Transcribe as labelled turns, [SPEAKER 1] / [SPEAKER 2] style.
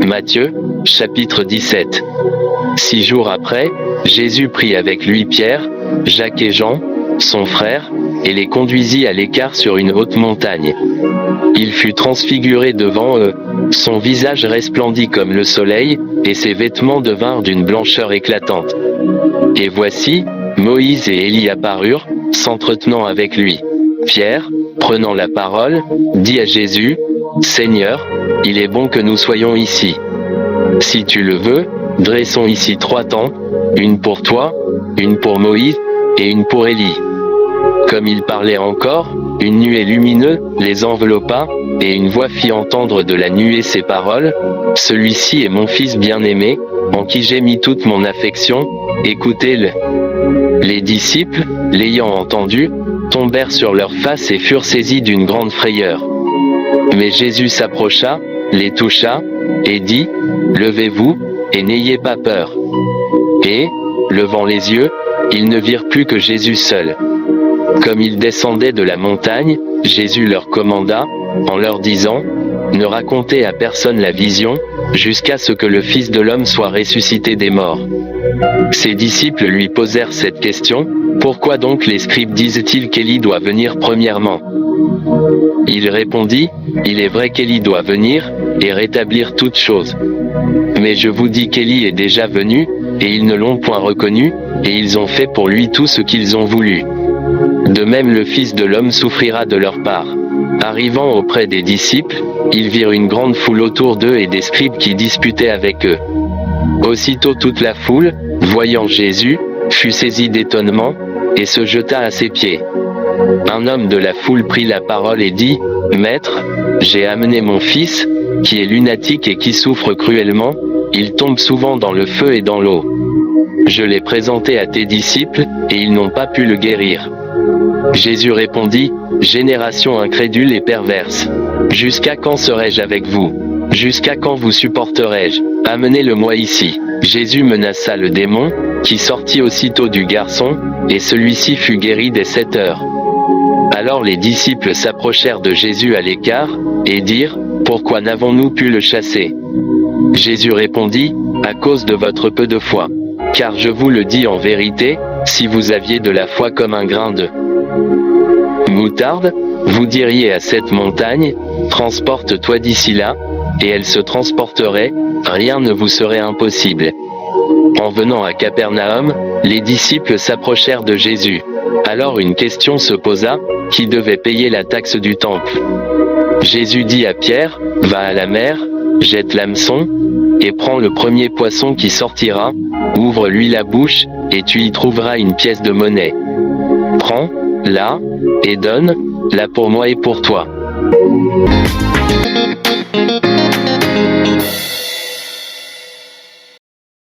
[SPEAKER 1] Matthieu, chapitre 17. 6 jours après, Jésus prit avec lui Pierre, Jacques et Jean, son frère, et les conduisit à l'écart sur une haute montagne. Il fut transfiguré devant eux, son visage resplendit comme le soleil, et ses vêtements devinrent d'une blancheur éclatante. Et voici, Moïse et Élie apparurent, s'entretenant avec lui. Pierre, prenant la parole, dit à Jésus, « Seigneur, il est bon que nous soyons ici. Si tu le veux, dressons ici 3 tentes, une pour toi, une pour Moïse, et une pour Élie. » Comme il parlait encore, une nuée lumineuse les enveloppa, et une voix fit entendre de la nuée ces paroles, « Celui-ci est mon fils bien-aimé, en qui j'ai mis toute mon affection, écoutez-le. » Les disciples, l'ayant entendu, tombèrent sur leurs faces et furent saisis d'une grande frayeur. Mais Jésus s'approcha, les toucha, et dit, « Levez-vous, et n'ayez pas peur. » Et, levant les yeux, ils ne virent plus que Jésus seul. Comme ils descendaient de la montagne, Jésus leur commanda, en leur disant, « Ne racontez à personne la vision, jusqu'à ce que le Fils de l'homme soit ressuscité des morts. » Ses disciples lui posèrent cette question, « Pourquoi donc les scribes disent-ils qu'Élie doit venir premièrement ?» Il répondit, « Il est vrai qu'Élie doit venir, et rétablir toutes choses. Mais je vous dis qu'Élie est déjà venu, et ils ne l'ont point reconnu, et ils ont fait pour lui tout ce qu'ils ont voulu. De même le Fils de l'homme souffrira de leur part. » Arrivant auprès des disciples, ils virent une grande foule autour d'eux et des scribes qui disputaient avec eux. Aussitôt toute la foule, voyant Jésus, fut saisie d'étonnement, et se jeta à ses pieds. Un homme de la foule prit la parole et dit, « Maître, j'ai amené mon fils, qui est lunatique et qui souffre cruellement, il tombe souvent dans le feu et dans l'eau. Je l'ai présenté à tes disciples, et ils n'ont pas pu le guérir. » Jésus répondit, « Génération incrédule et perverse. Jusqu'à quand serai-je avec vous? Jusqu'à quand vous supporterai-je? Amenez-le-moi ici. » Jésus menaça le démon, qui sortit aussitôt du garçon, et celui-ci fut guéri dès 7 heures. Alors les disciples s'approchèrent de Jésus à l'écart, et dirent, « Pourquoi n'avons-nous pu le chasser? » Jésus répondit, « À cause de votre peu de foi. Car je vous le dis en vérité, si vous aviez de la foi comme un grain de moutarde, vous diriez à cette montagne, « Transporte-toi d'ici là », et elle se transporterait, rien ne vous serait impossible. » En venant à Capernaum, les disciples s'approchèrent de Jésus. Alors une question se posa, qui devait payer la taxe du temple? Jésus dit à Pierre, « Va à la mer, jette l'hameçon, et prends le premier poisson qui sortira, ouvre-lui la bouche, et tu y trouveras une pièce de monnaie. Prends, la, et donne, la pour moi et pour toi. »